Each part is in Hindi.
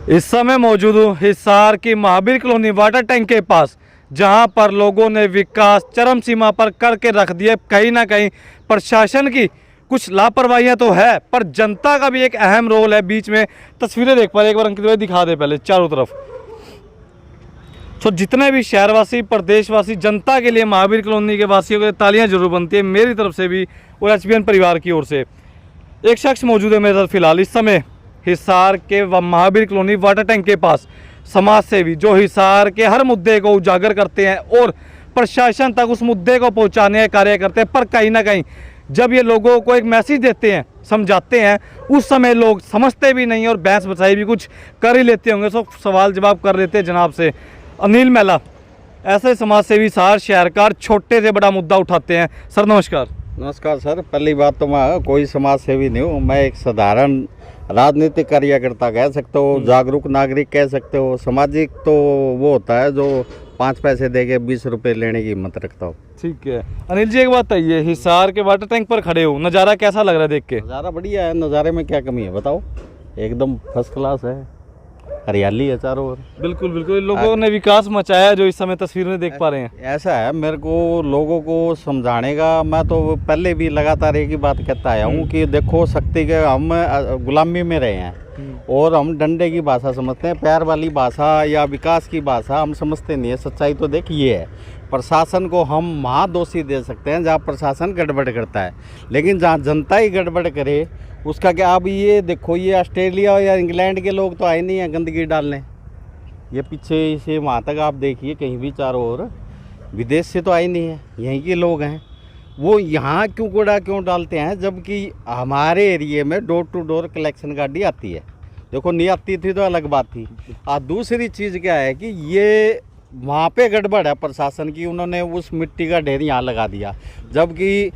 इस समय मौजूद हूँ हिसार की महावीर कॉलोनी वाटर टैंक के पास, जहां पर लोगों ने विकास चरम सीमा पर करके रख दिए। कहीं ना कहीं प्रशासन की कुछ लापरवाहियां तो है, पर जनता का भी एक अहम रोल है। बीच में तस्वीरें देख पा रहे, एक बार अंकित भाई दिखा दे पहले चारों तरफ। तो जितने भी शहरवासी, प्रदेशवासी, जनता के लिए महावीर कॉलोनी के वासियों के लिए तालियां जरूर बनती है, मेरी तरफ से भी और एचबीएन परिवार की ओर से। एक शख्स मौजूद है मेरे साथ फिलहाल इस समय हिसार के महावीर कॉलोनी वाटर टैंक के पास, समाज सेवी जो हिसार के हर मुद्दे को उजागर करते हैं और प्रशासन तक उस मुद्दे को पहुंचाने का कार्य करते हैं। पर कहीं ना कहीं जब ये लोगों को एक मैसेज देते हैं, समझाते हैं, उस समय लोग समझते भी नहीं और बहस बसाई भी कुछ कर ही लेते होंगे। सब सवाल जवाब कर लेते हैं जनाब से। अनिल मेला ऐसे समाज सेवी हिसार शहर का छोटे से बड़ा मुद्दा उठाते हैं। सर नमस्कार। नमस्कार सर। पहली बात तो मैं कोई समाज सेवी नहीं हूँ, मैं एक साधारण राजनीतिक कार्यकर्ता कह सकते हो, जागरूक नागरिक कह सकते हो। सामाजिक तो वो होता है जो 5 पैसे दे के 20 रुपये लेने की हिम्मत रखता हो। ठीक है अनिल जी, एक बात बताइए, हिसार के वाटर टैंक पर खड़े हो, नज़ारा कैसा लग रहा है देख के? नज़ारा बढ़िया है। नज़ारे में क्या कमी है बताओ? एकदम फर्स्ट क्लास है, हरियाली है चारों ओर। बिल्कुल बिल्कुल, लोगों ने विकास मचाया जो इस समय तस्वीर में देख पा रहे हैं। ऐसा है, मेरे को लोगों को समझाने का, मैं तो पहले भी लगातार एक ही बात कहता आया हूँ कि देखो, शक्ति के हम गुलामी में रहे हैं और हम डंडे की भाषा समझते हैं, प्यार वाली भाषा या विकास की भाषा हम समझते नहीं है। सच्चाई तो देख ये है, प्रशासन को हम महादोषी दे सकते हैं जहाँ प्रशासन गड़बड़ करता है, लेकिन जहाँ जनता ही गड़बड़ करे उसका क्या? अब ये देखो, ये ऑस्ट्रेलिया या इंग्लैंड के लोग तो आए नहीं हैं गंदगी डालने। ये पीछे से वहाँ तक आप देखिए, कहीं भी चारों ओर विदेश से तो आए नहीं हैं, यहीं के लोग हैं। वो यहाँ क्यों कूड़ा क्यों डालते हैं, जबकि हमारे एरिए में डोर टू डोर कलेक्शन गाड़ी आती है। देखो, नहीं आती थी तो अलग बात थी। और दूसरी चीज़ क्या है कि ये वहाँ पे गड़बड़ है प्रशासन की, उन्होंने उस मिट्टी का ढेर यहाँ लगा दिया, जबकि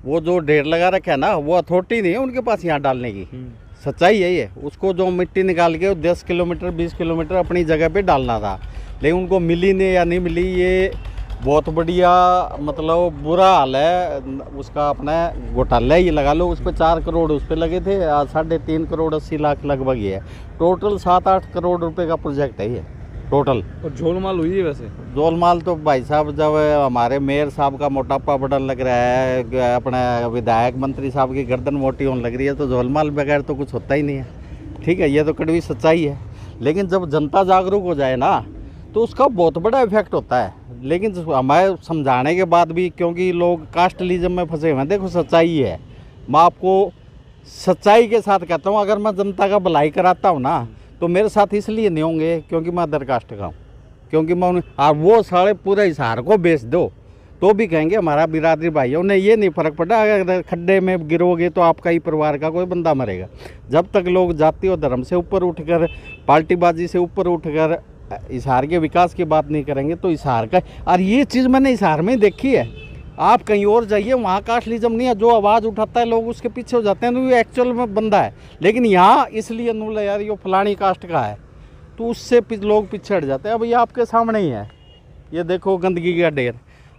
वो जो ढेर लगा रखा है ना, वो अथॉरिटी नहीं है उनके पास यहाँ डालने की। सच्चाई यही है। उसको जो मिट्टी निकाल के 10 किलोमीटर 20 किलोमीटर अपनी जगह पे डालना था, लेकिन उनको मिली नहीं या नहीं मिली, ये बहुत बढ़िया मतलब बुरा हाल है उसका। अपना घोटाला ही लगा लो, उस पर 4 करोड़ उस पर लगे थे, 3.5 करोड़ 80 लाख लगभग ही है। टोटल 7-8 करोड़ रुपए का प्रोजेक्ट है ये टोटल। और झोलमाल हुई है वैसे? झोलमाल तो भाई साहब, जब हमारे मेयर साहब का मोटापा बढ़ने लग रहा है, अपने विधायक मंत्री साहब की गर्दन मोटी होने लग रही है, तो झोलमाल बगैर तो कुछ होता ही नहीं है। ठीक है, ये तो कड़वी सच्चाई है। लेकिन जब जनता जागरूक हो जाए ना, तो उसका बहुत बड़ा इफेक्ट होता है। लेकिन हमारे समझाने के बाद भी, क्योंकि लोग कास्टलिज्म में फंसे हुए हैं। देखो, सच्चाई है, मैं आपको सच्चाई के साथ कहता हूँ, अगर मैं जनता का भलाई कराता हूँ ना, तो मेरे साथ इसलिए नहीं होंगे क्योंकि मैं अदर कास्ट का हूँ, क्योंकि मैं उन्हें वो सारे पूरे हिसार को बेच दो तो भी कहेंगे हमारा बिरादरी भाई है। उन्हें ये नहीं फ़र्क पड़ा, अगर खड्डे में गिरोगे तो आपका ही परिवार का कोई बंदा मरेगा। जब तक लोग जाति और धर्म से ऊपर उठकर, पार्टीबाजी से ऊपर उठकर हिसार के विकास की बात नहीं करेंगे, तो हिसार का, और ये चीज़ मैंने हिसार में देखी है। आप कहीं और जाइए, वहाँ कास्टलिज्म नहीं है, जो आवाज़ उठाता है लोग उसके पीछे हो जाते हैं, तो ये एक्चुअल में बंदा है। लेकिन यहाँ इसलिए नूल है यार, ये फलानी कास्ट का है, तो उससे लोग पीछे हट जाते हैं। अब ये आपके सामने ही है, ये देखो गंदगी का ढेर।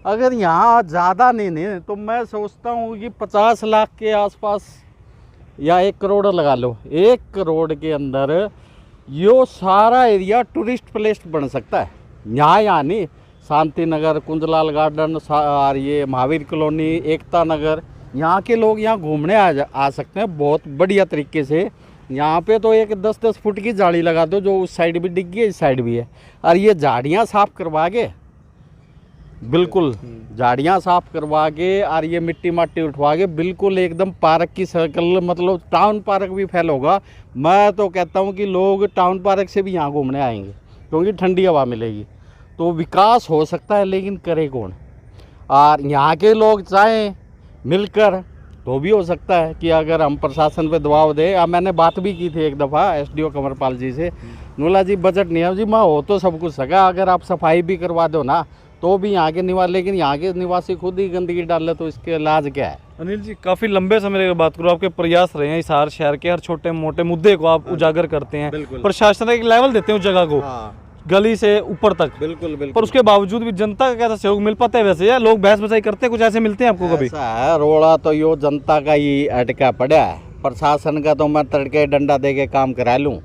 अगर यहाँ ज़्यादा नहीं तो मैं सोचता हूँ कि 50 लाख के आसपास या 1 करोड़ लगा लो, 1 करोड़ के अंदर यो सारा एरिया टूरिस्ट प्लेस बन सकता है। यहाँ नहीं, शांति नगर, कुंजलाल गार्डन और ये महावीर कॉलोनी, एकता नगर, यहाँ के लोग यहाँ घूमने आ सकते हैं बहुत बढ़िया तरीके से। यहाँ पे तो एक 10-10 फुट की जाली लगा दो, जो उस साइड भी डिग्गी है, इस साइड भी है, और ये झाड़ियाँ साफ़ करवा के, बिल्कुल झाड़ियाँ साफ़ करवा के, और ये मिट्टी माटी उठवा के बिल्कुल एकदम पार्क की सर्कल, मतलब टाउन पार्क भी फैल होगा। मैं तो कहता हूँ कि लोग टाउन पार्क से भी यहाँ घूमने आएंगे, क्योंकि ठंडी हवा मिलेगी। तो विकास हो सकता है, लेकिन करे कौन? और यहाँ के लोग चाहें मिलकर तो भी हो सकता है कि अगर हम प्रशासन पे दबाव दें। अब मैंने बात भी की थी एक दफ़ा एसडीओ कंवरपाल जी से, नूला जी बजट नहीं है जी, मैं हो तो सब कुछ सका, अगर आप सफाई भी करवा दो ना तो भी यहाँ के निवासी, लेकिन यहाँ के निवासी खुद ही गंदगी डाल ले, तो इसके इलाज क्या है? अनिल जी, काफ़ी लंबे समय की बात करो, आपके प्रयास रहे हैं हिसार शहर के हर छोटे मोटे मुद्दे को आप उजागर करते हैं, प्रशासन एक लेवल देते हैं उस जगह को, गली से ऊपर तक। बिल्कुल। पर उसके बावजूद भी जनता का कैसा सहयोग मिल पाता है वैसे, या लोग बहस बसाई करते हैं? कुछ ऐसे मिलते हैं आपको कभी? ऐसा है, रोड़ा तो यो जनता का ही अटका पड़ा है। प्रशासन का तो मैं तड़के डंडा दे के काम करा लूँ,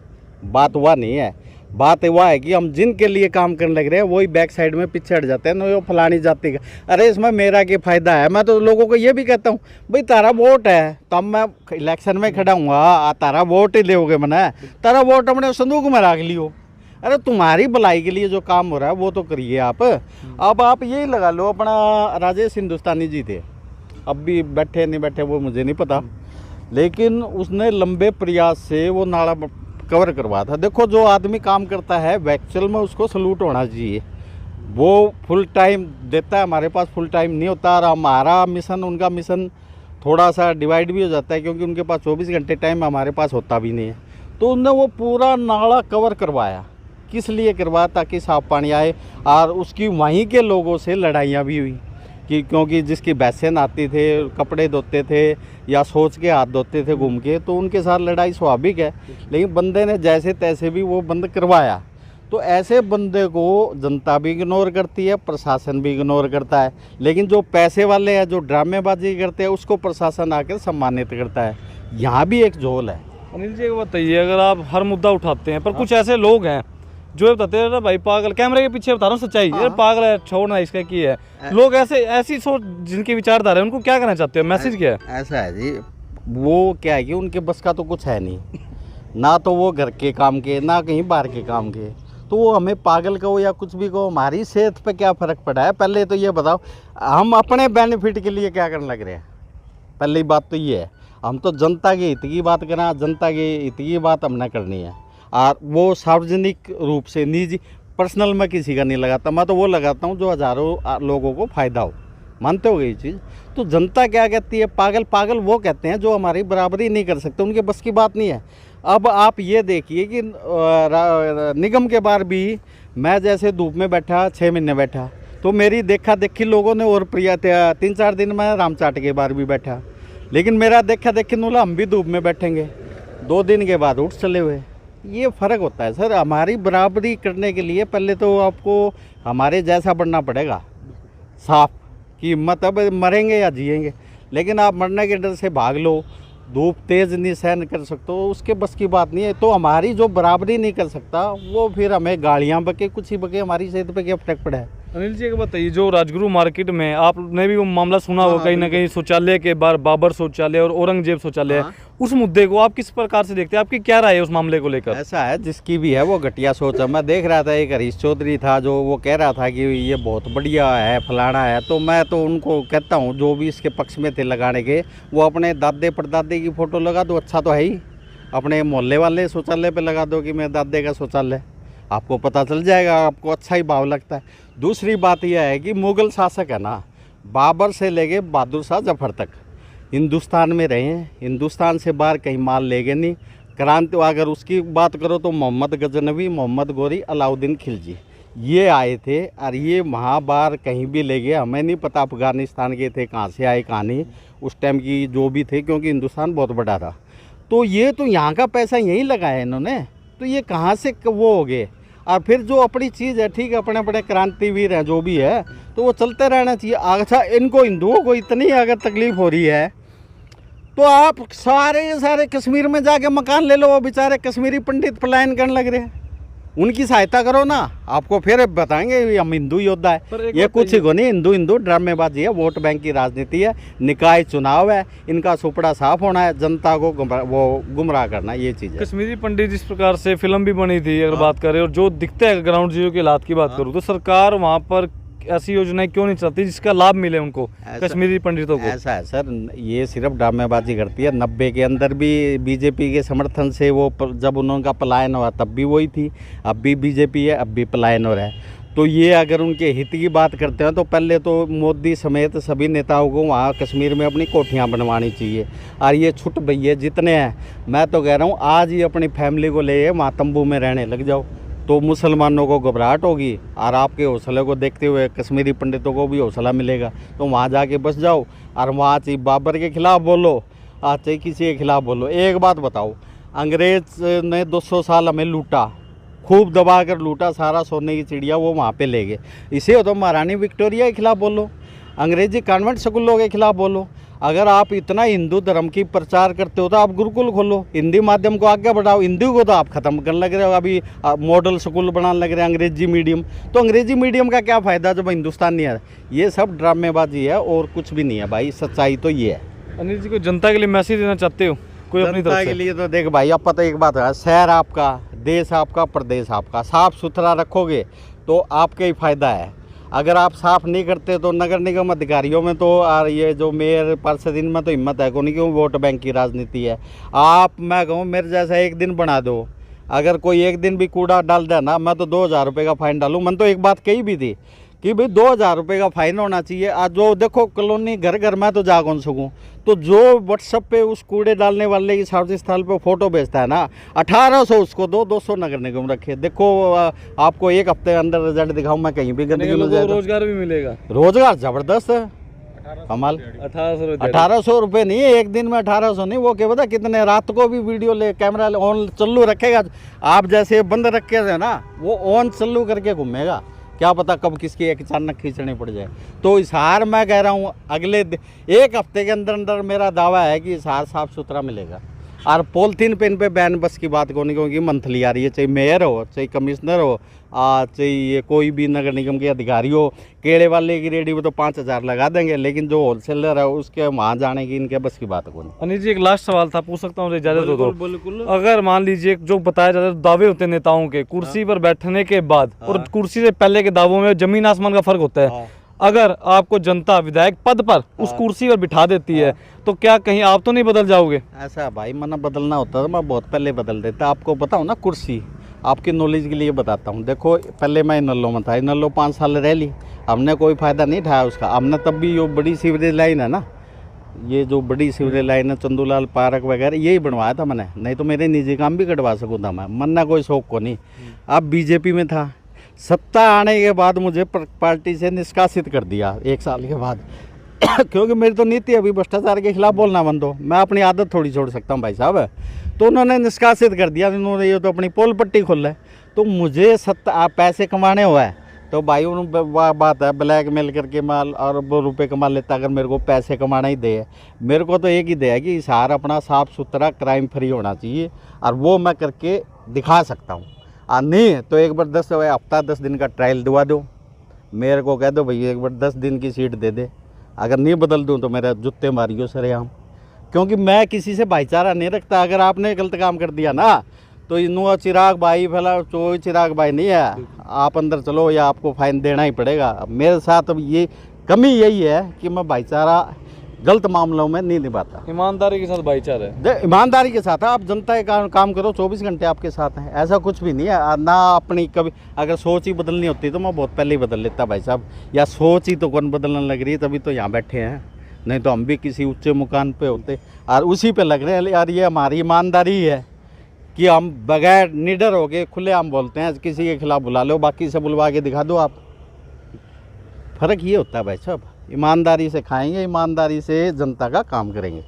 बात हुआ नहीं है। बात हुआ है कि हम जिनके लिए काम करने लग रहे हैं वही बैक साइड में पीछे हट जाते हैं, वो फलानी जाति का। अरे इसमें मेरा क्या फ़ायदा है? मैं तो लोगों को ये भी कहता हूँ, भाई तारा वोट है तब मैं इलेक्शन में खड़ा हूँ, तारा वोट ही दोगे मैंने, तारा वोट अपने संदूक में रख लियो। अरे तुम्हारी भलाई के लिए जो काम हो रहा है वो तो करिए आप। अब आप यही लगा लो, अपना राजेश हिंदुस्तानी जी थे, अब भी बैठे नहीं बैठे वो मुझे नहीं पता, लेकिन उसने लंबे प्रयास से वो नाला कवर करवा था। देखो जो आदमी काम करता है एक्चुअल में उसको सलूट होना चाहिए। वो फुल टाइम देता है, हमारे पास फुल टाइम नहीं होता, और हमारा मिशन उनका मिशन थोड़ा सा डिवाइड भी हो जाता है, क्योंकि उनके पास 24 घंटे टाइम हमारे पास होता भी नहीं है। तो उनने वो पूरा नाला कवर करवाया। किस लिए करवाया? ताकि साफ पानी आए। और उसकी वहीं के लोगों से लड़ाइयाँ भी हुई कि क्योंकि जिसकी भैंसें नहाती थे, कपड़े धोते थे या सोच के हाथ धोते थे घूम के, तो उनके साथ लड़ाई स्वाभाविक है। लेकिन बंदे ने जैसे तैसे भी वो बंद करवाया। तो ऐसे बंदे को जनता भी इग्नोर करती है, प्रशासन भी इग्नोर करता है। लेकिन जो पैसे वाले हैं, जो ड्रामेबाजी करते हैं, उसको प्रशासन आकर सम्मानित करता है। यहाँ भी एक झोल है। अनिल जी एक बताइए, अगर आप हर मुद्दा उठाते हैं पर कुछ ऐसे लोग हैं जो बताते हैं भाई पागल, कैमरे के पीछे बता रहा हूँ सच्चाई, यार पागल है, छोड़ना इसका की है। लोग ऐसी सोच जिनकी विचारधारा है, उनको क्या कहना चाहते हो? मैसेज क्या है? ऐसा है जी, वो क्या है कि उनके बस का तो कुछ है नहीं, ना तो वो घर के काम के, ना कहीं बाहर के काम के। तो वो हमें पागल कहो या कुछ भी कहो, हमारी सेहत पे क्या फ़र्क पड़ा है? पहले तो ये बताओ, हम अपने बेनिफिट के लिए क्या करने लग रहे हैं? पहली बात तो ये है, हम तो जनता के हित की बात करें, जनता के हित की बात हमने करनी है। और वो सार्वजनिक रूप से, निजी पर्सनल में किसी का नहीं लगाता। मैं तो वो लगाता हूँ जो हज़ारों लोगों को फ़ायदा हो। मानते हो ये चीज़? तो जनता क्या कहती है? पागल पागल वो कहते हैं जो हमारी बराबरी नहीं कर सकते, उनके बस की बात नहीं है। अब आप ये देखिए कि निगम के बार भी मैं जैसे धूप में बैठा 6 महीने बैठा, तो मेरी देखा देखी लोगों ने और प्रिय 3-4 दिन में रामचाट के बार भी बैठा। लेकिन मेरा देखा देखी नूला हम भी धूप में बैठेंगे, 2 दिन के बाद उठ चले हुए। ये फ़र्क होता है सर। हमारी बराबरी करने के लिए पहले तो आपको हमारे जैसा बनना पड़ेगा, साफ कि मतलब मरेंगे या जिएंगे। लेकिन आप मरने के डर से भाग लो, धूप तेज़ नहीं सहन कर सकते हो, उसके बस की बात नहीं है। तो हमारी जो बराबरी नहीं कर सकता वो फिर हमें गालियाँ बके, कुछ ही बके, हमारी सेहत पे क्या फर्क पड़ा है? अनिल जी एक बताइए, जो राजगुरु मार्केट में आपने भी वो मामला सुना होगा कहीं ना कहीं, शौचालय के बार बाबर शौचालय और औरंगजेब शौचालय, उस मुद्दे को आप किस प्रकार से देखते हैं? आपकी क्या राय है उस मामले को लेकर? ऐसा है, जिसकी भी है वो घटिया सोच है। मैं देख रहा था एक हरीश चौधरी था जो वो कह रहा था कि ये बहुत बढ़िया है, फलाना है। तो मैं तो उनको कहता हूँ जो भी इसके पक्ष में थे लगाने के, वो अपने दादे परदादे की फ़ोटो लगा दो, अच्छा तो है ही। अपने मोहल्ले वाले शौचालय पे लगा दो कि मेरे दादे का शौचालय, आपको पता चल जाएगा, आपको अच्छा ही भाव लगता है। दूसरी बात यह है कि मुग़ल शासक है ना, बाबर से लेके बहादुर शाह जफर तक हिंदुस्तान में रहे हैं, हिंदुस्तान से बाहर कहीं माल ले गए नहीं। क्रांति अगर उसकी बात करो तो मोहम्मद गजनवी, मोहम्मद गोरी, अलाउद्दीन खिलजी, ये आए थे और ये महाबार कहीं भी ले गए। हमें नहीं पता अफ़गानिस्तान के थे, कहाँ से आए कहाँ नहीं, उस टाइम की जो भी थे, क्योंकि हिंदुस्तान बहुत बड़ा था। तो ये तो यहाँ का पैसा यहीं लगाया इन्होंने, तो ये कहाँ से वो हो गए? और फिर जो अपनी चीज़ है, ठीक है, अपने अपने क्रांतिवीर हैं जो भी है, तो वो चलते रहना चाहिए। अच्छा, इनको हिंदुओं को इतनी अगर तकलीफ़ हो रही है तो आप सारे कश्मीर में जाके मकान ले लो। वो बेचारे कश्मीरी पंडित पलायन करने लग रहे हैं, उनकी सहायता करो ना। आपको फिर बताएंगे हम हिंदू योद्धा है। ये कुछ ही को नहीं, हिंदू ड्रामेबाजी है, वोट बैंक की राजनीति है, निकाय चुनाव है, इनका सुपड़ा साफ होना है, जनता को वो गुमराह करना, ये चीज़ है। कश्मीरी पंडित जिस प्रकार से फिल्म भी बनी थी अगर बात करें, और जो दिखते हैं ग्राउंड जीरो के हालात की बात करूँ, तो सरकार वहाँ पर ऐसी योजनाएं क्यों नहीं चलती जिसका लाभ मिले उनको, कश्मीरी पंडितों को? ऐसा है सर, ये सिर्फ ड्रामेबाजी करती है। 90 के अंदर भी बीजेपी के समर्थन से वो जब उनका पलायन हुआ तब भी वही थी, अब भी बीजेपी है, अब भी पलायन हो रहा है। तो ये अगर उनके हित की बात करते हैं तो पहले तो मोदी समेत सभी नेताओं को वहाँ कश्मीर में अपनी कोठियाँ बनवानी चाहिए। और ये छुट भैया जितने हैं, मैं तो कह रहा हूँ आज ही अपनी फैमिली को ले वहाँ तंबू में रहने लग जाओ, तो मुसलमानों को घबराहट होगी और आपके हौसले को देखते हुए कश्मीरी पंडितों को भी हौसला मिलेगा। तो वहाँ जाके बस जाओ और वहाँ चाहे बाबर के ख़िलाफ़ बोलो, चाहे किसी के ख़िलाफ़ बोलो। एक बात बताओ, अंग्रेज़ ने 200 साल हमें लूटा, खूब दबा कर लूटा, सारा सोने की चिड़िया वो वहाँ पे ले गए। इसे हो तो महारानी विक्टोरिया के ख़िलाफ़ बोलो, अंग्रेज़ी कॉन्वेंट स्कूलों के ख़िलाफ़ बोलो। अगर आप इतना हिंदू धर्म की प्रचार करते हो तो आप गुरुकुल खोलो, हिंदी माध्यम को आगे बढ़ाओ। हिंदी को तो आप ख़त्म करने लग रहे हो, अभी मॉडल स्कूल बनाने लग रहे हैं अंग्रेजी मीडियम। तो अंग्रेजी मीडियम का क्या फ़ायदा जब हिंदुस्तान नहीं है? ये सब ड्रामेबाजी है और कुछ भी नहीं है भाई, सच्चाई तो ये है। अनिल जी को जनता के लिए मैसेज देना चाहते हो कोई अपनी जनता तरफ के से? लिए तो देख भाई, अब पता एक बात है, शहर आपका, देश आपका, प्रदेश आपका, साफ सुथरा रखोगे तो आपके ही फायदा है। अगर आप साफ नहीं करते तो नगर निगम अधिकारियों में तो और ये जो मेयर पार्षद इनमें तो हिम्मत है कौन, क्यों वोट बैंक की राजनीति है। आप, मैं कहूँ मेरे जैसा एक दिन बना दो, अगर कोई एक दिन भी कूड़ा डाल दे ना, मैं तो 2000 रुपये का फाइन डालूँ। मैंने तो एक बात कही भी थी कि भाई 2000 रुपये का फाइन होना चाहिए। आज जो देखो कॉलोनी घर घर में तो जा कौन सकूँ, तो जो व्हाट्सएप पे उस कूड़े डालने वाले की सार्वजनिक स्थल पे फोटो भेजता है ना, 1800 उसको दो, 200 नगर निगम रखे। देखो आपको एक हफ्ते अंदर रिजल्ट दिखाऊँ मैं, कहीं भी गंदगी मिल जाए तो। रोजगार भी मिलेगा, रोजगार जबरदस्त है, कमाल। 1800 रुपये नहीं है एक दिन में, 1800 नहीं, वो क्या पता कितने रात को भी वीडियो ले कैमरा ऑन चालू रखेगा। आप जैसे बंद रखे थे ना, वो ऑन चालू करके घूमेगा, क्या पता कब किसकी एक अचानक खींचनी पड़ जाए। तो हिसार मैं कह रहा हूँ अगले एक हफ्ते के अंदर अंदर मेरा दावा है कि हिसार साफ सुथरा मिलेगा। और पॉलीथीन पेन पे बैन बस की बात कौन, क्योंकि मंथली आ रही है, चाहे मेयर हो, चाहे कमिश्नर हो, चाहे कोई भी नगर निगम के अधिकारी हो। केड़े वाले की रेडी वो तो 5000 लगा देंगे, लेकिन जो होलसेलर है उसके वहाँ जाने की इनके बस की बात कौन। अनिल जी एक लास्ट सवाल था, पूछ सकता हूँ इजाजत हो तो? बिल्कुल। अगर मान लीजिए जो बताया जाता है दावे होते हैं नेताओं के कुर्सी पर बैठने के बाद और कुर्सी से पहले के दावों में जमीन आसमान का फर्क होता है। अगर आपको जनता विधायक पद पर उस कुर्सी पर बिठा देती है तो क्या कहीं आप तो नहीं बदल जाओगे? ऐसा भाई, मना बदलना होता था मैं बहुत पहले बदल देता। आपको बताऊँ ना, कुर्सी आपकी नॉलेज के लिए बताता हूँ। देखो पहले मैं नल्लो में था, नल्लो 5 साल रह ली, हमने कोई फ़ायदा नहीं उठाया उसका। हमने तब भी जो बड़ी सीवरेज लाइन है ना, ये जो बड़ी सीवरेज लाइन है, चंदूलाल पार्क वगैरह, यही बनवाया था मैंने, नहीं तो मेरे निजी काम भी कटवा सकूँ था मैं, मन्ना कोई शौक को नहीं। अब बीजेपी में था, सत्ता आने के बाद मुझे पार्टी से निष्कासित कर दिया 1 साल के बाद क्योंकि मेरी तो नीति अभी भ्रष्टाचार के खिलाफ बोलना बंद हो, मैं अपनी आदत थोड़ी छोड़ सकता हूँ भाई साहब। तो उन्होंने निष्कासित कर दिया, उन्होंने ये तो अपनी पोल पट्टी खोल है। तो मुझे सत्ता पैसे कमाने हुआ है तो भाई उन बात है, ब्लैक मेल करके माल अरबों रुपए कमा लेता। अगर मेरे को पैसे कमाना ही दे है, मेरे को तो एक ही दे है कि हिसार अपना साफ़ सुथरा क्राइम फ्री होना चाहिए, और वो मैं करके दिखा सकता हूँ। नहीं तो एक बार 10 दिन का ट्रायल दिवा दो, मेरे को कह दो भैया एक बार 10 दिन की सीट दे दे, अगर नहीं बदल दूँ तो मेरा जूते मारियो सरेआम, क्योंकि मैं किसी से भाईचारा नहीं रखता। अगर आपने गलत काम कर दिया ना तो इनू चिराग भाई फैला, कोई चिराग भाई नहीं है, आप अंदर चलो या आपको फाइन देना ही पड़ेगा। मेरे साथ अब ये कमी यही है कि मैं भाईचारा गलत मामलों में नहीं निभाता, ईमानदारी के साथ भाईचारा है। ईमानदारी के साथ आप जनता के काम करो, 24 घंटे आपके साथ हैं, ऐसा कुछ भी नहीं है ना। अपनी कभी अगर सोच ही बदलनी होती तो मैं बहुत पहले ही बदल लेता भाई साहब, या सोच ही तो कौन बदलने लग रही है, तभी तो यहाँ बैठे हैं, नहीं तो हम भी किसी ऊंचे मुकाम पे होते। और उसी पे लग रहे हैं यार, ये हमारी ईमानदारी है कि हम बगैर निडर हो गए खुले हम बोलते हैं, किसी के खिलाफ बुला लो, बाकी से बुलवा के दिखा दो आप। फ़र्क ये होता है भाई साहब, ईमानदारी से खाएंगे, ईमानदारी से जनता का काम करेंगे।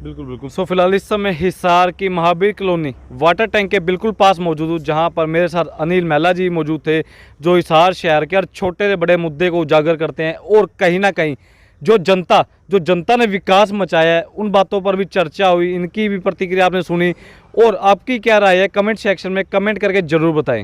बिल्कुल बिल्कुल। सो फिलहाल इस समय हिसार की महावीर कॉलोनी वाटर टैंक के बिल्कुल पास मौजूद हूँ, जहाँ पर मेरे साथ अनिल महिला जी मौजूद थे, जो हिसार शहर के हर छोटे से बड़े मुद्दे को उजागर करते हैं। और कहीं ना कहीं जो जनता ने विकास मचाया है, उन बातों पर भी चर्चा हुई, इनकी भी प्रतिक्रिया आपने सुनी। और आपकी क्या राय है कमेंट सेक्शन में कमेंट करके ज़रूर बताएं।